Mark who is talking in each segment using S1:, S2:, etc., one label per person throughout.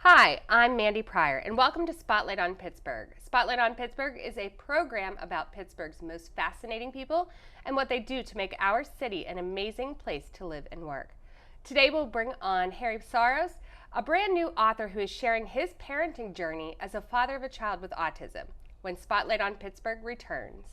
S1: Hi, I'm Mandi Pryor, and welcome to Spotlight on Pittsburgh. Spotlight on Pittsburgh is a program about Pittsburgh's most fascinating people and what they do to make our city an amazing place to live and work. Today we'll bring on Harry Psaros, a brand new author who is sharing his parenting journey as a father of a child with autism, when Spotlight on Pittsburgh returns.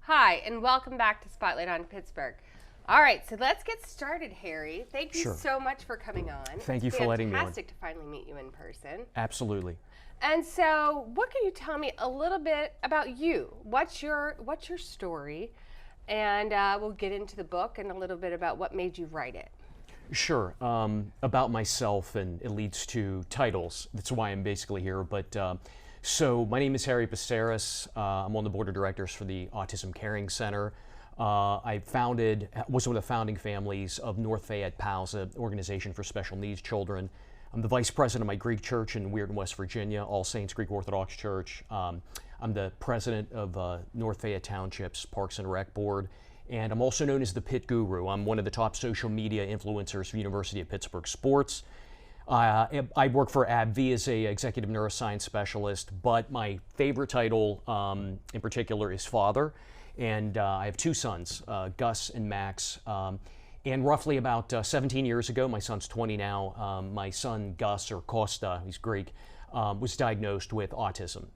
S1: Hi, and welcome back to Spotlight on Pittsburgh. All right, so let's get started, Harry. Thank you so much for coming on.
S2: Thank you for letting me on.
S1: Fantastic to finally meet you in person.
S2: Absolutely.
S1: And so, what can you tell me a little bit about you? What's your story? And we'll get into the book and a little bit about what made you write it.
S2: Sure. About myself, and it leads to titles. That's why I'm basically here. But so my name is Harry Psaros. I'm on the board of directors for the Autism Caring Center. I was one of the founding families of North Fayette PALS, an organization for special needs children. I'm the vice president of my Greek church in Weirton, West Virginia, All Saints Greek Orthodox Church. I'm the president of North Fayette Township's Parks and Rec Board. And I'm also known as the Pit Guru. I'm one of the top social media influencers for University of Pittsburgh Sports. I work for AbbVie as a executive neuroscience specialist, but my favorite title in particular is father. And I have two sons, Gus and Max. And roughly about 17 years ago, my son's 20 now, my son Gus, or Costa, he's Greek, was diagnosed with autism.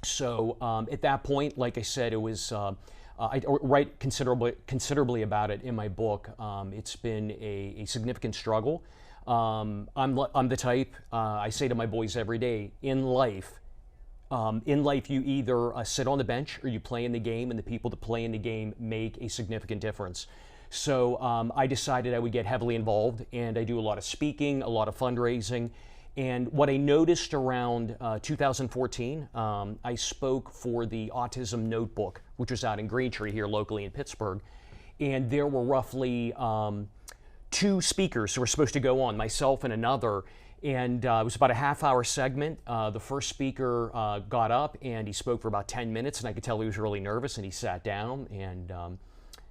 S2: So at that point, like I said, it was, I write considerably about it in my book. It's been a significant struggle. I'm the type, I say to my boys every day, in life you either sit on the bench or you play in the game, and the people that play in the game make a significant difference. So I decided I would get heavily involved, and I do a lot of speaking, a lot of fundraising. And what I noticed around 2014, I spoke for the Autism Notebook, which was out in Greentree here locally in Pittsburgh. And there were roughly two speakers who were supposed to go on, myself and another, and it was about a half-hour segment. The first speaker got up and he spoke for about 10 minutes, and I could tell he was really nervous, and he sat down, and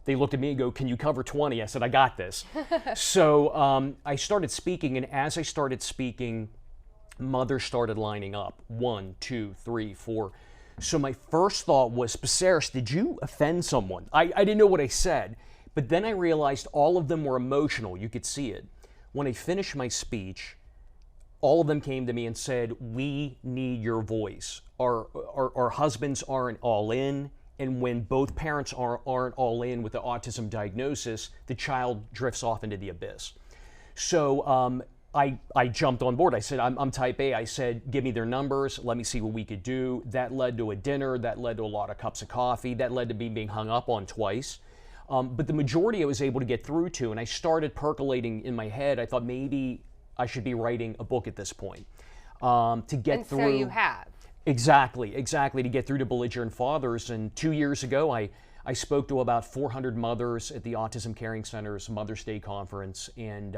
S2: they looked at me and go, "Can you cover 20?" I said, "I got this." So I started speaking, and as I started speaking, mothers started lining up. 1, 2, 3, 4. So my first thought was, Psaros, did you offend someone? I didn't know what I said. But then I realized all of them were emotional. You could see it. When I finished my speech, all of them came to me and said, "We need your voice. Our husbands aren't all in, and when both parents aren't all in with the autism diagnosis, the child drifts off into the abyss." So I jumped on board. I said, I'm type A. I said, "Give me their numbers. Let me see what we could do." That led to a dinner. That led to a lot of cups of coffee. That led to me being hung up on twice. But the majority I was able to get through to, and I started percolating in my head. I thought maybe I should be writing a book at this point to get through.
S1: And so you have.
S2: Exactly, to get through to belligerent fathers. And 2 years ago, I spoke to about 400 mothers at the Autism Caring Center's Mother's Day conference. And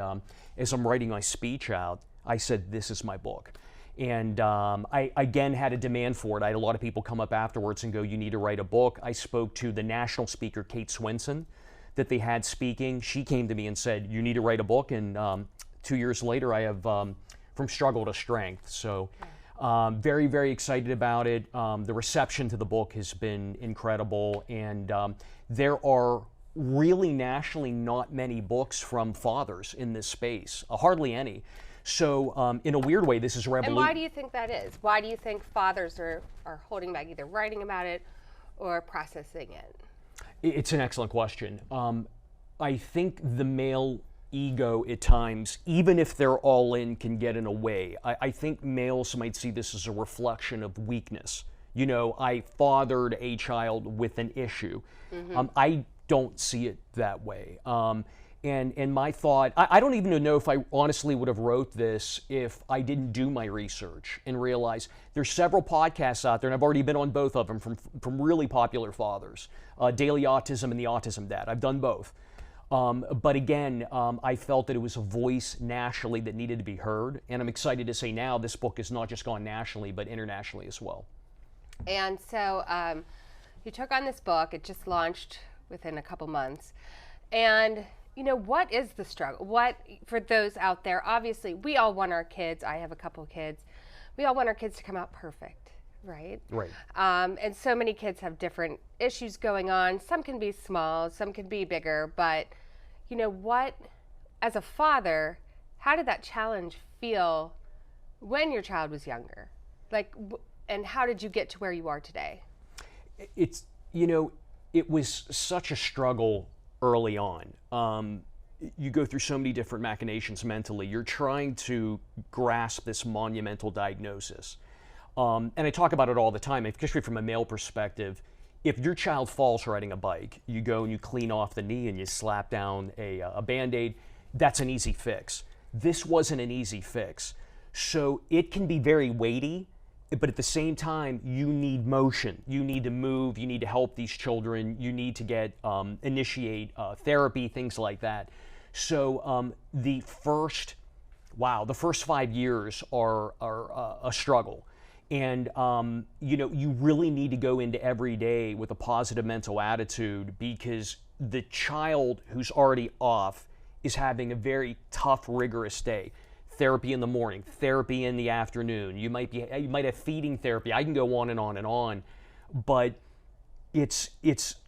S2: as I'm writing my speech out, I said, "This is my book." And I, again, had a demand for it. I had a lot of people come up afterwards and go, "You need to write a book." I spoke to the national speaker, Kate Swinson, that they had speaking. She came to me and said, "You need to write a book." And 2 years later, I have from struggle to strength. So very, very excited about it. The reception to the book has been incredible. And there are really nationally not many books from fathers in this space, hardly any. So in a weird way, this is a revolution.
S1: And why do you think that is? Why do you think fathers are holding back, either writing about it or processing it?
S2: It's an excellent question. I think the male ego at times, even if they're all in, can get in a way. I think males might see this as a reflection of weakness. You know, I fathered a child with an issue. I don't see it that way. And my thought, I don't even know if I honestly would have wrote this if I didn't do my research and realize there's several podcasts out there, and I've already been on both of them from really popular fathers, Daily Autism and The Autism Dad. I've done both. But again, I felt that it was a voice nationally that needed to be heard. And I'm excited to say now this book has not just gone nationally, but internationally as well.
S1: And so you took on this book. It just launched within a couple months. And, you know, what is the struggle? What, for those out there, obviously, we all want our kids. I have a couple of kids. We all want our kids to come out perfect, right?
S2: Right.
S1: And so many kids have different issues going on. Some can be small, some can be bigger. But, you know, what, as a father, how did that challenge feel when your child was younger? Like, and how did you get to where you are today?
S2: It's, you know, it was such a struggle early on. You go through so many different machinations mentally. You're trying to grasp this monumental diagnosis. And I talk about it all the time, especially from a male perspective. If your child falls riding a bike, you go and you clean off the knee and you slap down a Band-Aid, that's an easy fix. This wasn't an easy fix. So it can be very weighty, but at the same time, you need motion. You need to move. You need to help these children. You need to initiate therapy, things like that. So the first 5 years are a struggle. And, you know, you really need to go into every day with a positive mental attitude, because the child who's already off is having a very tough, rigorous day. Therapy in the morning, therapy in the afternoon. You might have feeding therapy. I can go on and on and on, but it's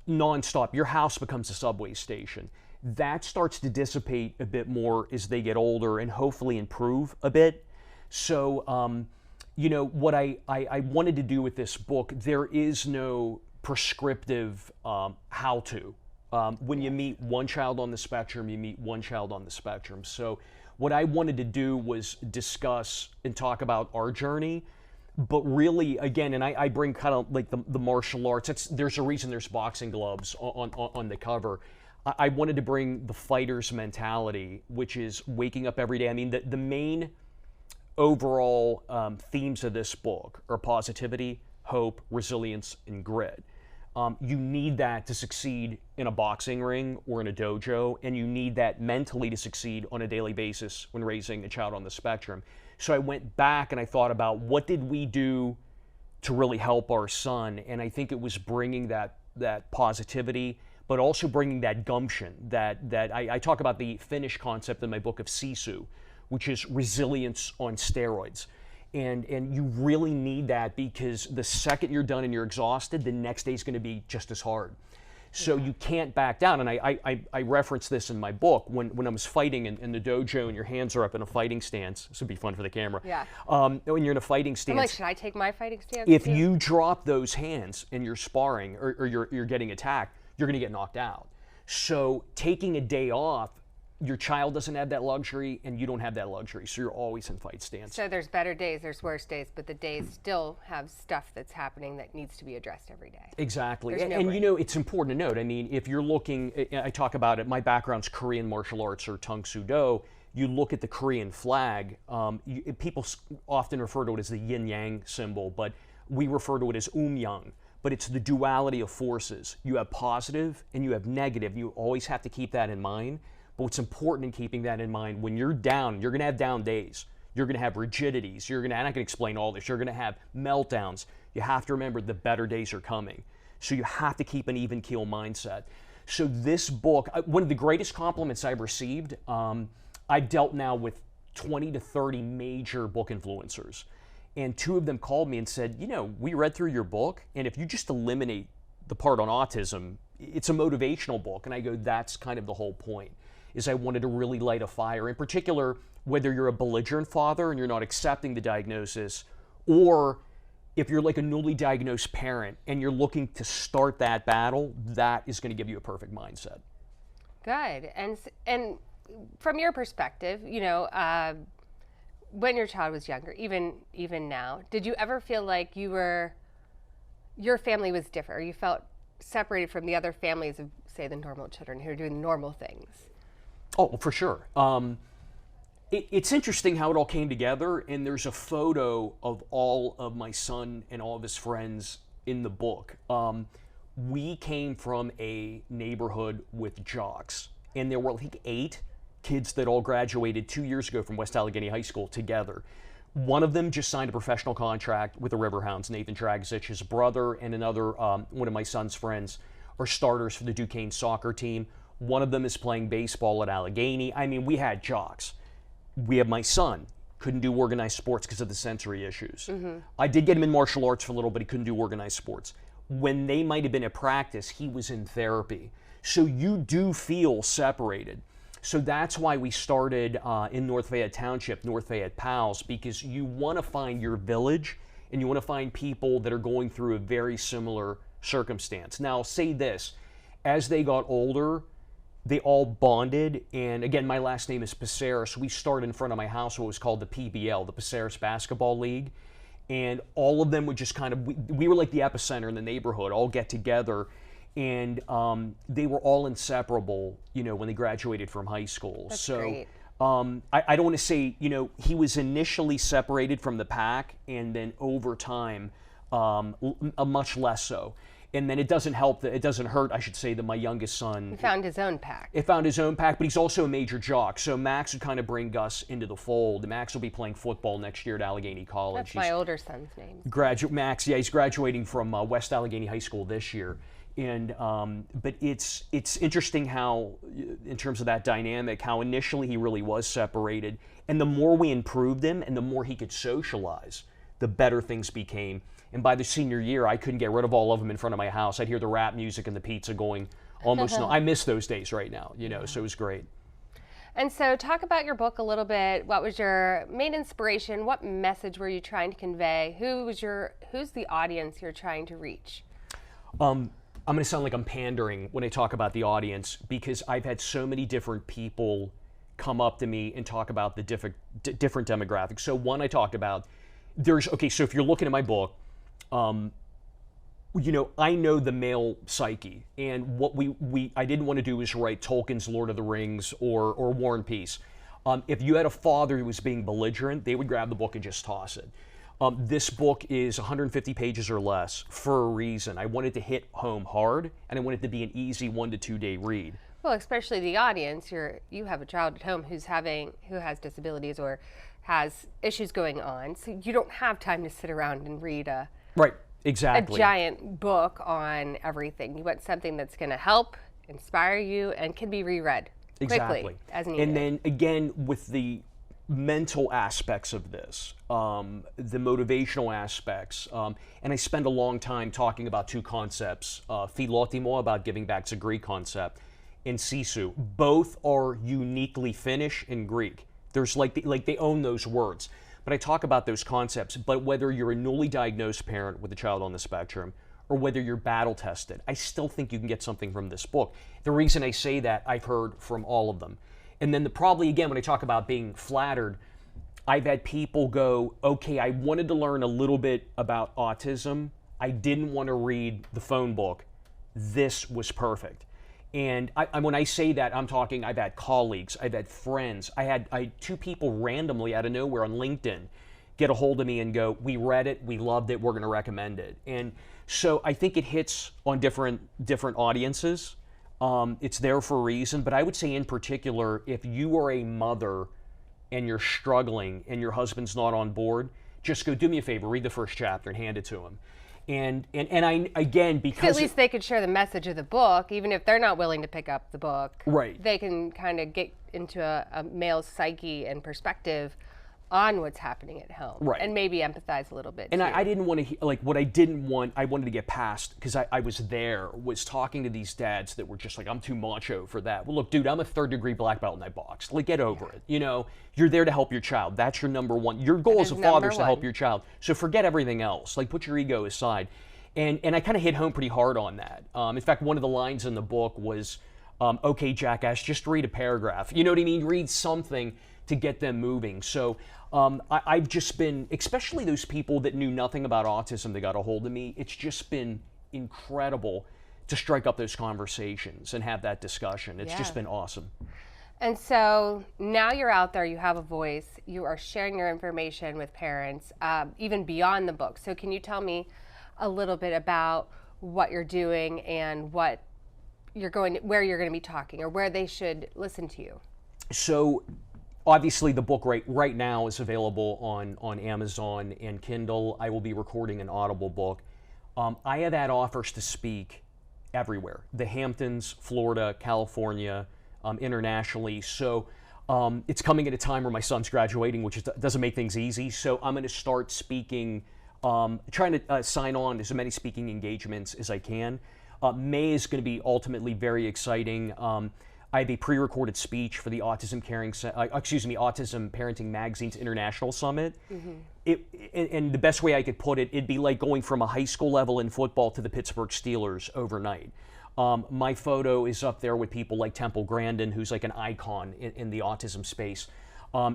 S2: nonstop. Your house becomes a subway station. That starts to dissipate a bit more as they get older and hopefully improve a bit. So, you know, what I wanted to do with this book, there is no prescriptive how-to. When you meet one child on the spectrum, you meet one child on the spectrum. So what I wanted to do was discuss and talk about our journey, but really, again, and I bring kind of like the martial arts. There's a reason there's boxing gloves on the cover. I wanted to bring the fighter's mentality, which is waking up every day. I mean, the main overall themes of this book are positivity, hope, resilience, and grit. You need that to succeed in a boxing ring or in a dojo, and you need that mentally to succeed on a daily basis when raising a child on the spectrum. So I went back and I thought about what did we do to really help our son, and I think it was bringing that positivity, but also bringing that gumption. That I talk about the Finnish concept in my book of sisu, which is resilience on steroids. And you really need that, because the second you're done and you're exhausted, the next day is going to be just as hard. So you can't back down. And I reference this in my book when I was fighting in the dojo and your hands are up in a fighting stance. This would be fun for the camera.
S1: Yeah.
S2: When you're in a fighting stance.
S1: I'm like, should I take my fighting stance?
S2: If you drop those hands and you're sparring or you're getting attacked, you're going to get knocked out. So taking a day off, your child doesn't have that luxury and you don't have that luxury, so you're always in fight stance.
S1: So there's better days, there's worse days, but the days still have stuff that's happening that needs to be addressed every day.
S2: Exactly. And you know, it's important to note, I mean, if you're looking, I talk about it, my background's Korean martial arts or Tang Soo Do, you look at the Korean flag, people often refer to it as the yin-yang symbol, but we refer to it as Um-yang. But it's the duality of forces. You have positive and you have negative. You always have to keep that in mind. But what's important in keeping that in mind, when you're down, you're going to have down days. You're going to have rigidities. I'm not going to explain all this. You're going to have meltdowns. You have to remember the better days are coming. So you have to keep an even keel mindset. So this book, one of the greatest compliments I've received, I've dealt now with 20 to 30 major book influencers. And two of them called me and said, you know, we read through your book, and if you just eliminate the part on autism, it's a motivational book. And I go, that's kind of the whole point, is I wanted to really light a fire. In particular, whether you're a belligerent father and you're not accepting the diagnosis, or if you're like a newly diagnosed parent and you're looking to start that battle, that is going to give you a perfect mindset.
S1: Good. And from your perspective, when your child was younger, even now, did you ever feel like your family was different, or you felt separated from the other families of, say, the normal children who are doing normal things?
S2: Oh, for sure. It's interesting how it all came together, and there's a photo of all of my son and all of his friends in the book. We came from a neighborhood with jocks, and there were, I think, 8 kids that all graduated 2 years ago from West Allegheny High School together. One of them just signed a professional contract with the Riverhounds, Nathan Dragic. His brother and another, one of my son's friends, are starters for the Duquesne soccer team. One of them is playing baseball at Allegheny. I mean, we had jocks. We have my son, couldn't do organized sports because of the sensory issues. Mm-hmm. I did get him in martial arts for a little, but he couldn't do organized sports. When they might have been at practice, he was in therapy. So you do feel separated. So that's why we started in North Fayette Township, North Fayette Pals, because you want to find your village and you want to find people that are going through a very similar circumstance. Now, I'll say this, as they got older, they all bonded, and again, my last name is Psaros. We started in front of my house what was called the PBL, the Psaros Basketball League, and all of them would just kind of, we were like the epicenter in the neighborhood, all get together, and they were all inseparable, when they graduated from high school.
S1: That's
S2: so
S1: great.
S2: I don't want to say, he was initially separated from the pack, and then over time, much less so. And then it doesn't hurt, I should say, that my youngest son...
S1: He found his own pack.
S2: It found his own pack, but he's also a major jock. So Max would kind of bring Gus into the fold. Max will be playing football next year at Allegheny College.
S1: That's my older son's name.
S2: Max, yeah, he's graduating from West Allegheny High School this year. And but it's interesting how, in terms of that dynamic, how initially he really was separated. And the more we improved him and the more he could socialize, the better things became. And by the senior year, I couldn't get rid of all of them in front of my house. I'd hear the rap music and the pizza going almost. I miss those days right now, so it was great.
S1: And so talk about your book a little bit. What was your main inspiration? What message were you trying to convey? Who's the audience you're trying to reach?
S2: I'm going to sound like I'm pandering when I talk about the audience, because I've had so many different people come up to me and talk about the different demographics. So one I talked about, so if you're looking at my book, I know the male psyche, and what I didn't want to do is write Tolkien's Lord of the Rings or War and Peace. If you had a father who was being belligerent, they would grab the book and just toss it. This book is 150 pages or less for a reason. I wanted to hit home hard, and I wanted to be an easy 1 to 2 day read.
S1: Well, especially the audience, you have a child at home who has disabilities or has issues going on, so you don't have time to sit around and read a giant book on everything. You want something that's going to help, inspire you, and can be reread quickly as needed.
S2: And then again, with the mental aspects of this, the motivational aspects, and I spend a long time talking about 2 concepts, philotimo, about giving back, it's a Greek concept, and sisu. Both are uniquely Finnish and Greek. There's they own those words. But I talk about those concepts, but whether you're a newly diagnosed parent with a child on the spectrum or whether you're battle tested, I still think you can get something from this book. The reason I say that, I've heard from all of them. And then probably again, when I talk about being flattered, I've had people go, okay, I wanted to learn a little bit about autism. I didn't want to read the phone book. This was perfect. And when I say that, I'm talking, I've had colleagues, I've had friends. I had 2 people randomly out of nowhere on LinkedIn get a hold of me and go, we read it, we loved it, we're going to recommend it. And so I think it hits on different audiences. It's there for a reason, but I would say in particular, if you are a mother and you're struggling and your husband's not on board, just go, do me a favor, read the first chapter and hand it to him. And I, again, because...
S1: at least they could share the message of the book, even if they're not willing to pick up the book.
S2: Right.
S1: They can kind of get into a male's psyche and perspective on what's happening at home.
S2: Right.
S1: And maybe empathize a little bit,
S2: and
S1: too.
S2: I didn't want to, what I didn't want, I wanted to get past, because I was there, was talking to these dads that were just like, I'm too macho for that. Well, look, dude, I'm a 3rd-degree black belt in that box. Get over it. You're there to help your child. That's your number one. Your goal as a father is to help your child. So forget everything else. Put your ego aside. And I kind of hit home pretty hard on that. In fact, one of the lines in the book was, okay, jackass, just read a paragraph. You know what I mean? Read something to get them moving. So I've just been, especially those people that knew nothing about autism that got a hold of me, it's just been incredible to strike up those conversations and have that discussion. It's just been awesome.
S1: And so now you're out there, you have a voice, you are sharing your information with parents, even beyond the book. So can you tell me a little bit about what you're doing and what you're going to, where you're going to be talking or where they should listen to you?
S2: So obviously the book right now is available on Amazon and Kindle. I will be recording an Audible book. I have had offers to speak everywhere. The Hamptons, Florida, California, internationally. So it's coming at a time where my son's graduating, which doesn't make things easy. So I'm going to start speaking, trying to sign on to as many speaking engagements as I can. May is going to be ultimately very exciting. I have a pre-recorded speech for the Autism Parenting Magazine's International Summit. And the best way I could put it, it'd be like going from a high school level in football to the Pittsburgh Steelers overnight. My photo is up there with people like Temple Grandin, who's like an icon in the autism space.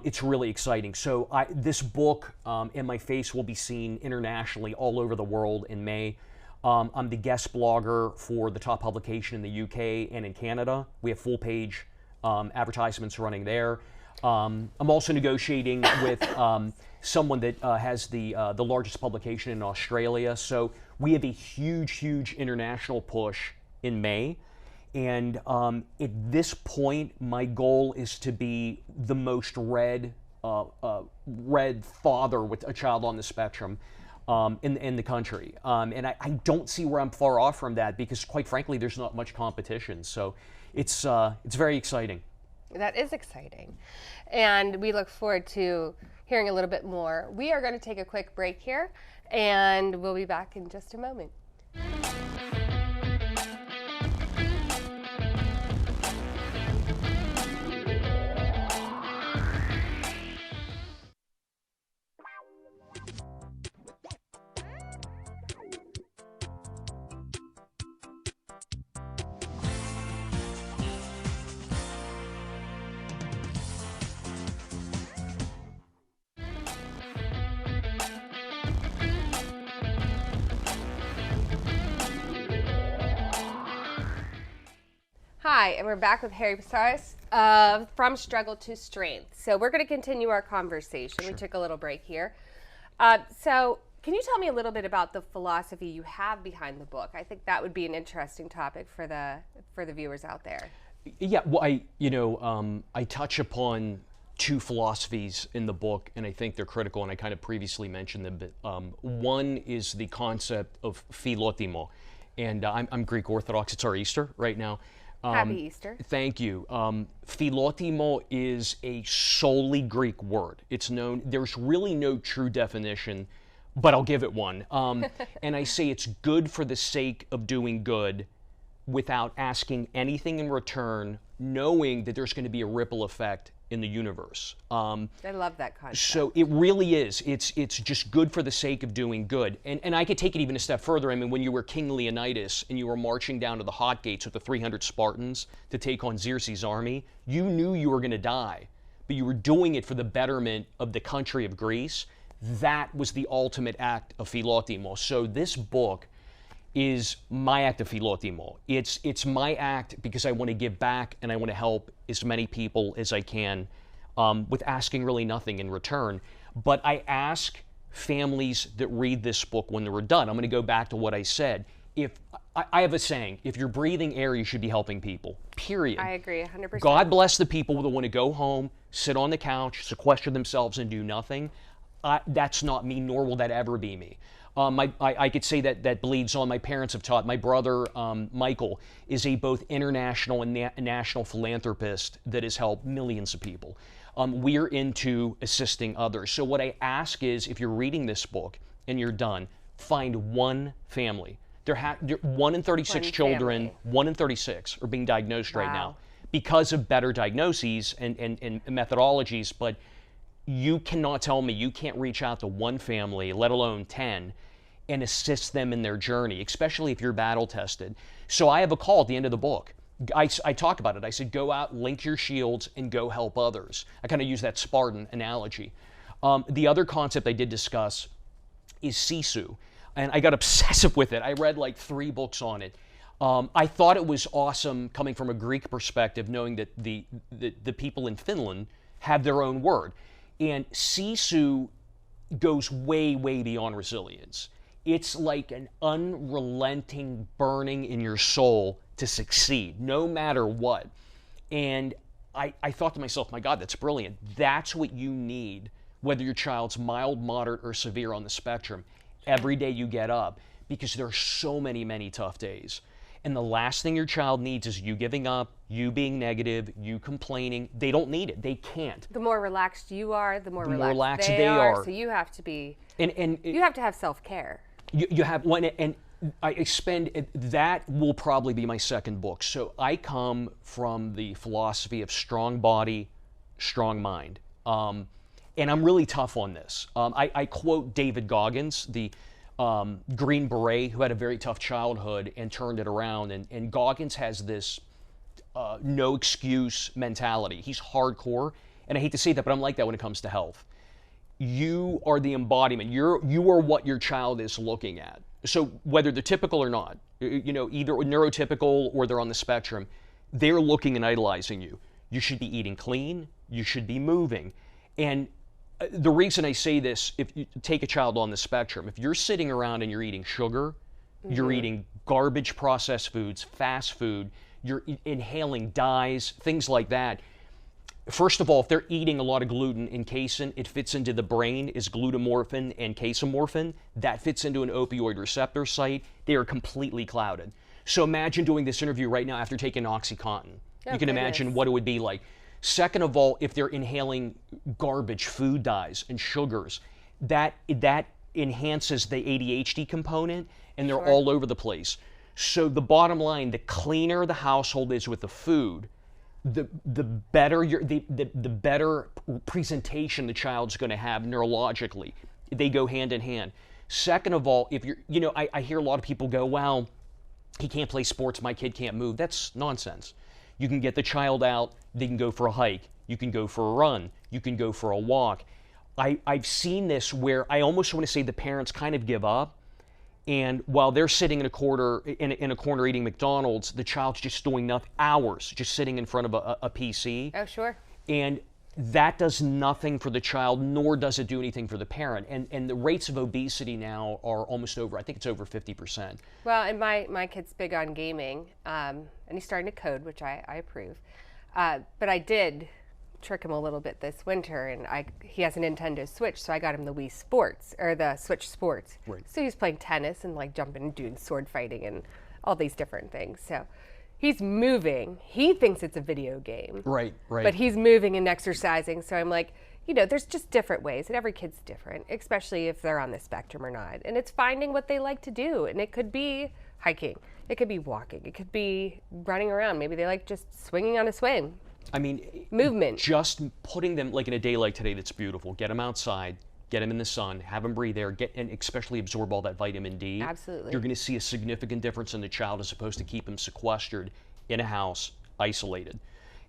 S2: It's really exciting. So this book and my face will be seen internationally all over the world in May. I'm the guest blogger for the top publication in the UK and in Canada. We have full page advertisements running there. I'm also negotiating with someone that has the largest publication in Australia. So we have a huge international push in May. And at this point, my goal is to be the most read father with a child on the spectrum in the country. And I don't see where I'm far off from that because, quite frankly, there's not much competition. So it's very exciting.
S1: That is exciting. And we look forward to hearing a little bit more. We are going to take a quick break here, and we'll be back in just a moment. Hi, and we're back with Harry Psaros from Struggle to Strength. So we're going to continue our conversation. Sure. We took a little break here. So can you tell me a little bit about the philosophy you have behind the book? I think that would be an interesting topic for the viewers out there.
S2: Yeah, well, I touch upon two philosophies in the book, and I think they're critical, and I kind of previously mentioned them. But one is the concept of philotimo, and I'm Greek Orthodox. It's our Easter right now.
S1: Happy Easter.
S2: Thank you. Philotimo is a solely Greek word. It's known, there's really no true definition, but I'll give it one. And I say it's good for the sake of doing good without asking anything in return, knowing that there's going to be a ripple effect in the universe.
S1: I love that concept.
S2: So it really is. It's just good for the sake of doing good. And I could take it even a step further. I mean, when you were King Leonidas and you were marching down to the hot gates with the 300 Spartans to take on Xerxes' army, you knew you were going to die, but you were doing it for the betterment of the country of Greece. That was the ultimate act of philotimo. So this book is my act of philotimo. It's my act because I want to give back and I want to help as many people as I can with asking really nothing in return. But I ask families that read this book when they're done, I'm going to go back to what I said. If I have a saying, if you're breathing air, you should be helping people, period.
S1: I agree, 100%.
S2: God bless the people that want to go home, sit on the couch, sequester themselves and do nothing. That's not me, nor will that ever be me. I could say that bleeds on. My parents have taught. My brother, Michael, is a both international and national philanthropist that has helped millions of people. We're into assisting others. So what I ask is, if you're reading this book and you're done, find one family. 1 in 36 children, 1 in 36 are being diagnosed right now because of better diagnoses and methodologies, but you cannot tell me you can't reach out to one family, let alone 10, and assist them in their journey, especially if you're battle tested. So I have a call at the end of the book. I talk about it. I said, go out, link your shields, and go help others. I kind of use that Spartan analogy. The other concept I did discuss is sisu, and I got obsessive with it. I read like 3 books on it. I thought it was awesome coming from a Greek perspective, knowing that the people in Finland have their own word. And sisu goes way, way beyond resilience. It's like an unrelenting burning in your soul to succeed, no matter what. And I thought to myself, my God, that's brilliant. That's what you need, whether your child's mild, moderate, or severe on the spectrum, every day you get up, because there are so many tough days. And the last thing your child needs is you giving up, you being negative, you complaining. They don't need it. They can't.
S1: The more relaxed you are, the more
S2: relaxed
S1: relaxed
S2: they are.
S1: So you have to be,
S2: and
S1: you have to have self-care.
S2: You have one, and I spend, that will probably be my second book. So I come from the philosophy of strong body, strong mind. And I'm really tough on this. I quote David Goggins, the Green Beret, who had a very tough childhood and turned it around. And Goggins has this no excuse mentality. He's hardcore. And I hate to say that, but I'm like that when it comes to health. You are the embodiment. You are what your child is looking at. So whether they're typical or not, either neurotypical or they're on the spectrum, they're looking and idolizing you. You should be eating clean. You should be moving. And the reason I say this, if you take a child on the spectrum, if you're sitting around and you're eating sugar, you're eating garbage processed foods, fast food, you're inhaling dyes, things like that. First of all, if they're eating a lot of gluten and casein, it fits into the brain is glutamorphin and casomorphin. That fits into an opioid receptor site. They are completely clouded. So imagine doing this interview right now after taking OxyContin. You can imagine what it would be like. Second of all, if they're inhaling garbage, food dyes, and sugars, that enhances the ADHD component, and they're all over the place. So the bottom line, the cleaner the household is with the food, the better the better presentation the child's going to have neurologically. They go hand in hand. Second of all, if you're, I hear a lot of people go, well, he can't play sports, my kid can't move. That's nonsense. You can get the child out, they can go for a hike, you can go for a run, you can go for a walk. I've seen this where I almost want to say the parents kind of give up, and while they're sitting in a corner eating McDonald's, the child's just doing nothing, hours just sitting in front of a PC.
S1: Oh, sure.
S2: And that does nothing for the child, nor does it do anything for the parent. And the rates of obesity now are almost over, I think it's over 50%.
S1: Well, and my kid's big on gaming, and he's starting to code, which I approve. But I did trick him a little bit this winter, and he has a Nintendo Switch, so I got him the Wii Sports, or the Switch Sports.
S2: Right.
S1: So he's playing tennis and like jumping and doing sword fighting and all these different things. So he's moving. He thinks it's a video game.
S2: Right.
S1: But he's moving and exercising. So I'm like, there's just different ways, and every kid's different, especially if they're on the spectrum or not. And it's finding what they like to do. And it could be hiking. It could be walking. It could be running around. Maybe they like just swinging on a swing.
S2: I mean,
S1: movement.
S2: Just putting them, like in a day like today that's beautiful, get them outside, get them in the sun, have them breathe air, and especially absorb all that vitamin D.
S1: Absolutely.
S2: You're going to see a significant difference in the child as opposed to keep them sequestered in a house, isolated.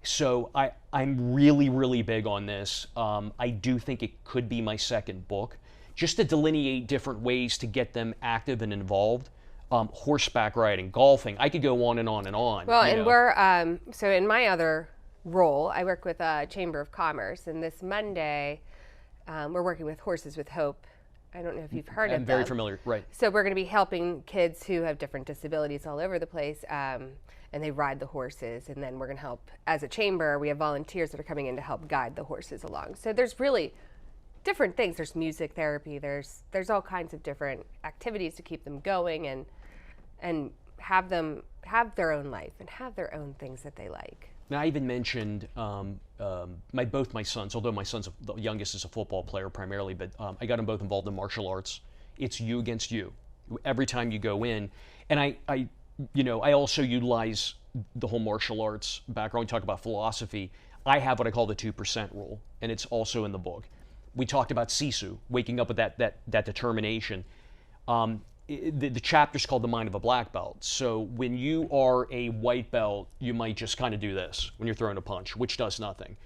S2: So I'm really, really big on this. I do think it could be my second book, just to delineate different ways to get them active and involved. Horseback riding, golfing, I could go on and on and on.
S1: Well, and we're, so in my other role, I work with a Chamber of Commerce, and this Monday, we're working with Horses with Hope. I don't know if you've heard of them.
S2: I'm very familiar, right.
S1: So we're going to be helping kids who have different disabilities all over the place, and they ride the horses, and then we're going to help, as a chamber, we have volunteers that are coming in to help guide the horses along. So there's really different things. There's music therapy, there's all kinds of different activities to keep them going and have them have their own life and have their own things that they like.
S2: Now, I even mentioned both my sons, although the youngest is a football player primarily, but I got them both involved in martial arts. It's you against you every time you go in. And I also utilize the whole martial arts background. We talk about philosophy. I have what I call the 2% rule, and it's also in the book. We talked about sisu, waking up with that determination. the chapter's called The Mind of a Black Belt. So when you are a white belt, you might just kind of do this when you're throwing a punch, which does nothing.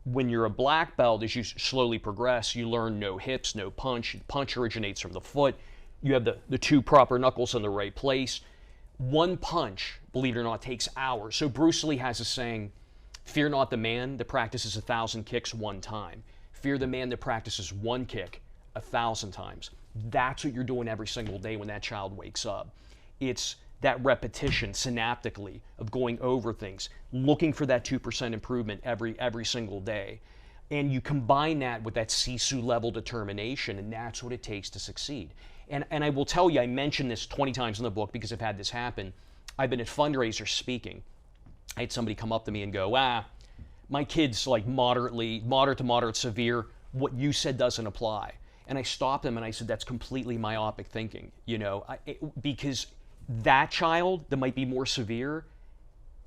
S2: When you're a black belt, as you slowly progress, you learn no hips, no punch. Punch originates from the foot. You have the two proper knuckles in the right place. One punch, believe it or not, takes hours. So Bruce Lee has a saying, fear not the man that practices 1,000 kicks one time. Fear the man that practices one kick 1,000 times. That's what you're doing every single day when that child wakes up. It's that repetition synaptically of going over things, looking for that 2% improvement every single day. And you combine that with that Sisu level determination, and that's what it takes to succeed. And I will tell you, I mentioned this 20 times in the book because I've had this happen. I've been at fundraisers speaking. I had somebody come up to me and go, my kid's like moderate to moderate severe. What you said doesn't apply. And I stopped them and I said, that's completely myopic thinking, because that child that might be more severe,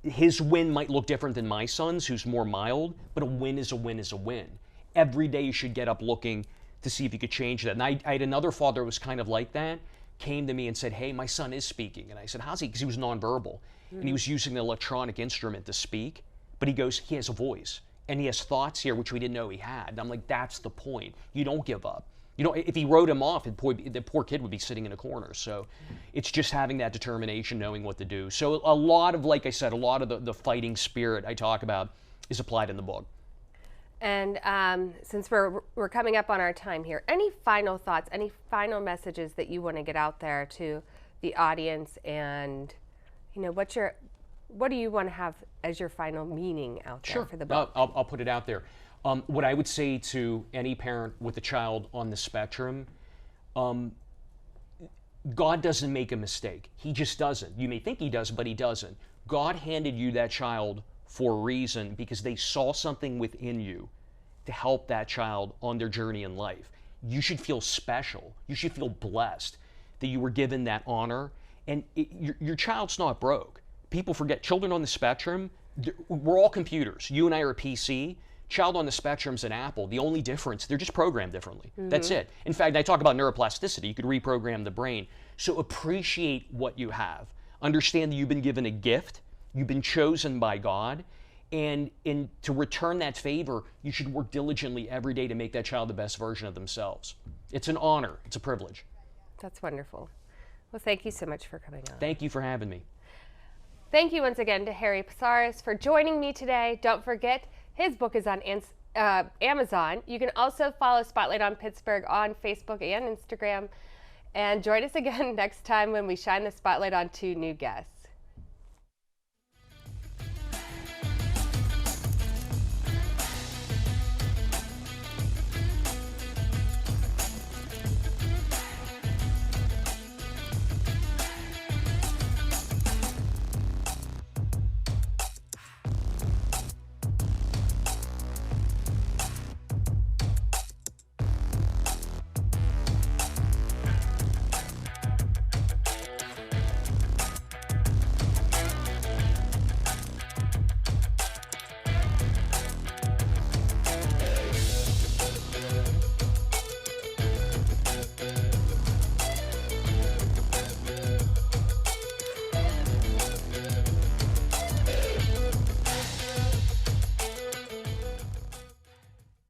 S2: his win might look different than my son's, who's more mild, but a win is a win is a win. Every day you should get up looking to see if you could change that. And I had another father who was kind of like that, came to me and said, hey, my son is speaking. And I said, how's he? Because he was nonverbal. And he was using the electronic instrument to speak, but he goes, he has a voice. And he has thoughts here, which we didn't know he had. And I'm like, that's the point. You don't give up. If he wrote him off, the poor kid would be sitting in a corner. So it's just having that determination, knowing what to do. So a lot of, like I said, a lot of the fighting spirit I talk about is applied in the book.
S1: And since we're coming up on our time here, any final thoughts, any final messages that you want to get out there to the audience, and what do you want to have as your final meaning out there for the book?
S2: I'll put it out there. What I would say to any parent with a child on the spectrum, God doesn't make a mistake. He just doesn't. You may think he does, but he doesn't. God handed you that child for a reason, because they saw something within you to help that child on their journey in life. You should feel special. You should feel blessed that you were given that honor. And your child's not broke. People forget, children on the spectrum, we're all computers. You and I are a PC. Child on the spectrum's an Apple. The only difference, they're just programmed differently. That's it. In fact, I talk about neuroplasticity. You could reprogram the brain. So appreciate what you have. Understand that you've been given a gift. You've been chosen by God. And to return that favor, you should work diligently every day to make that child the best version of themselves. It's an honor. It's a privilege.
S1: That's wonderful. Well, thank you so much for coming on.
S2: Thank you for having me.
S1: Thank you once again to Harry Psaros for joining me today. Don't forget, his book is on Amazon. You can also follow Spotlight on Pittsburgh on Facebook and Instagram. And join us again next time when we shine the spotlight on two new guests.